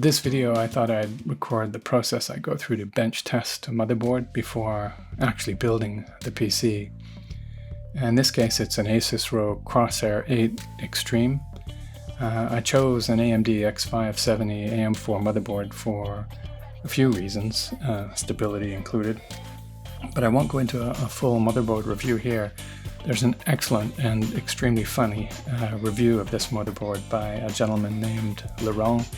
this video, I thought I'd record the process I go through to bench test a motherboard before actually building the PC. In this case, it's an Asus ROG Crosshair VIII Extreme. I chose an AMD X570 AM4 motherboard for a few reasons, stability included, but I won't go into a full motherboard review here. There's an excellent and extremely funny review of this motherboard by a gentleman named Laurent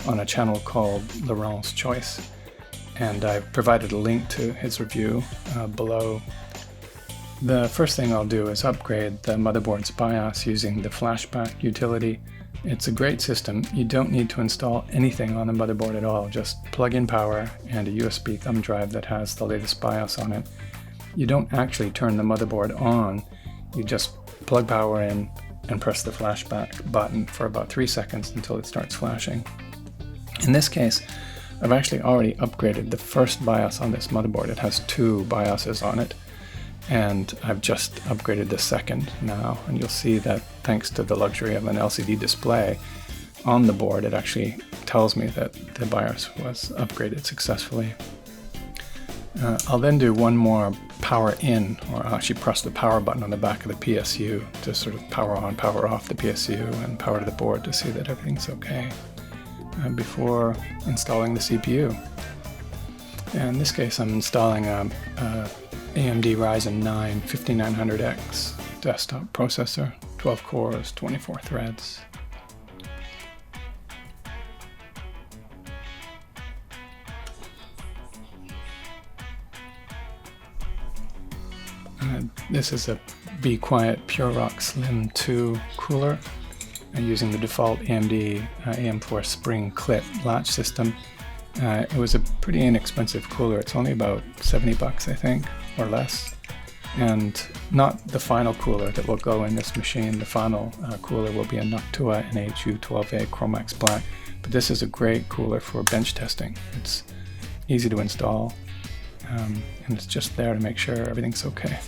on a channel called Laurent's Choice, and I've provided a link to his review below. The first thing I'll do is upgrade the motherboard's BIOS using the flashback utility. It's a great system. You don't need to install anything on the motherboard at all, just plug in power and a USB thumb drive that has the latest BIOS on it. You don't actually turn the motherboard on, you just plug power in and press the flashback button for about 3 seconds until it starts flashing. In this case, I've actually already upgraded the first BIOS on this motherboard. It has 2 BIOSes on it, and I've just upgraded the second now, and you'll see that thanks to the luxury of an LCD display on the board, it actually tells me that the BIOS was upgraded successfully. I'll then do one more power in, or I'll actually press the power button on the back of the PSU to sort of power on, power off the PSU and power to the board to see that everything's okay before installing the CPU. In this case, I'm installing a AMD Ryzen 9 5900X desktop processor, 12 cores, 24 threads. This is a Be Quiet Pure Rock Slim 2 cooler using the default AMD AM4 spring clip latch system. It was a pretty inexpensive cooler. It's only about 70 bucks, I think, or less. And not the final cooler that will go in this machine. The final cooler will be a Noctua NHU12A Chromax Black. But this is a great cooler for bench testing. It's easy to install, and it's just there to make sure everything's okay.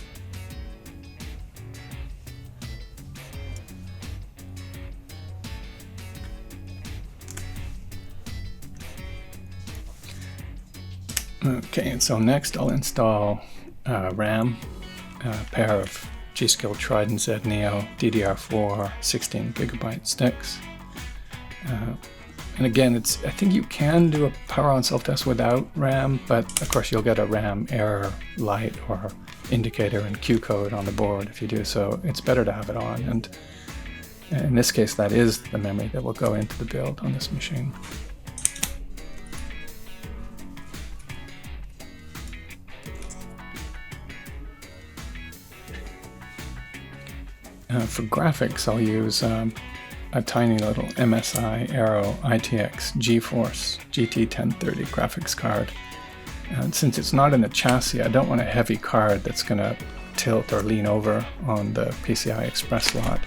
Okay, and so next I'll install RAM, a pair of G.Skill Trident Z Neo DDR4 16GB sticks. And again, I think you can do a power on self-test without RAM, but of course you'll get a RAM error light or indicator and Q code on the board if you do, so it's better to have it on. And in this case, that is the memory that will go into the build on this machine. For graphics, I'll use a tiny little MSI Aero ITX GeForce GT1030 graphics card. And since it's not in the chassis, I don't want a heavy card that's going to tilt or lean over on the PCI Express slot.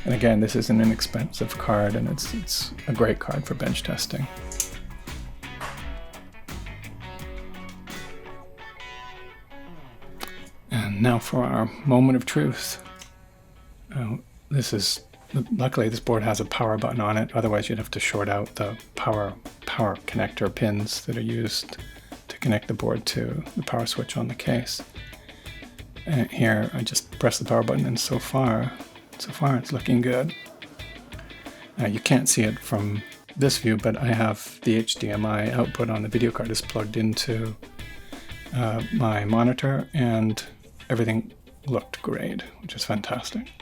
And again, this is an inexpensive card, and it's a great card for bench testing. And now for our moment of truth. Luckily this board has a power button on it, otherwise you'd have to short out the power connector pins that are used to connect the board to the power switch on the case. And here I just press the power button, and so far it's looking good. You can't see it from this view, but I have the HDMI output on the video card is plugged into my monitor, and everything looked great, which is fantastic.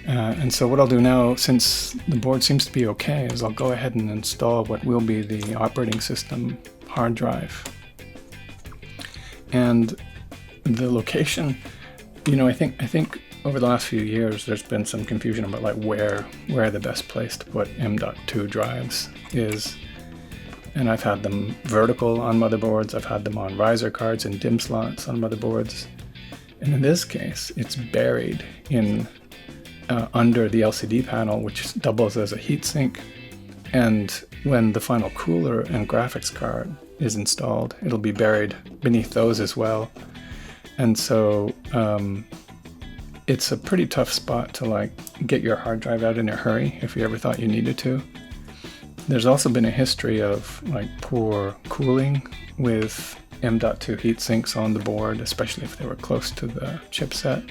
And so what I'll do now, since the board seems to be okay, is I'll go ahead and install what will be the operating system hard drive. And the location, I think over the last few years there's been some confusion about like where the best place to put M.2 drives is. And I've had them vertical on motherboards, I've had them on riser cards and DIMM slots on motherboards. And in this case, it's buried in under the LCD panel, which doubles as a heatsink. And when the final cooler and graphics card is installed, it'll be buried beneath those as well. And so it's a pretty tough spot to like get your hard drive out in a hurry if you ever thought you needed to. There's also been a history of like poor cooling with M.2 heat sinks on the board, especially if they were close to the chipset.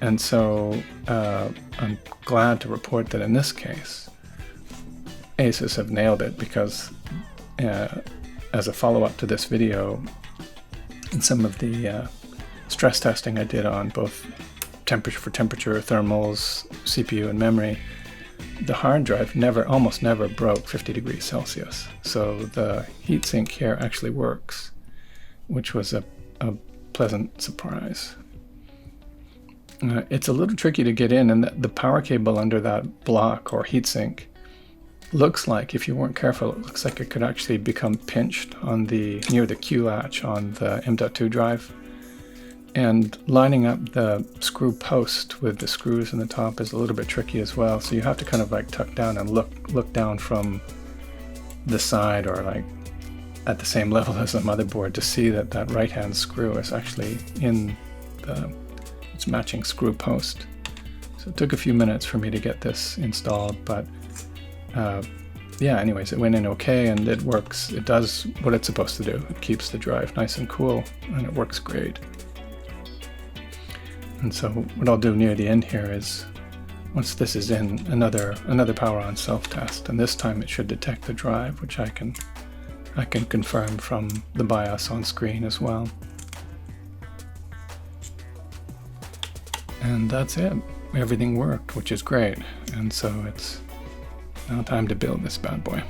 And so I'm glad to report that in this case, Asus have nailed it, because as a follow-up to this video, in some of the stress testing I did on both temperature, thermals, CPU, and memory, the hard drive almost never broke 50 degrees Celsius. So the heatsink here actually works, which was a pleasant surprise. It's a little tricky to get in, and the power cable under that block or heatsink looks like, if you weren't careful, it looks like it could actually become pinched on near the Q latch on the M.2 drive. And lining up the screw post with the screws in the top is a little bit tricky as well. So you have to kind of like tuck down and look down from the side, or like at the same level as the motherboard, to see that that right-hand screw is actually in its matching screw post. So it took a few minutes for me to get this installed, but yeah, anyways, it went in okay, and it works. It does what it's supposed to do. It keeps the drive nice and cool, and it works great. And so what I'll do near the end here is, once this is in, another power on self-test, and this time it should detect the drive, which I can confirm from the BIOS on screen as well. And that's it. Everything worked, which is great. And so it's now time to build this bad boy.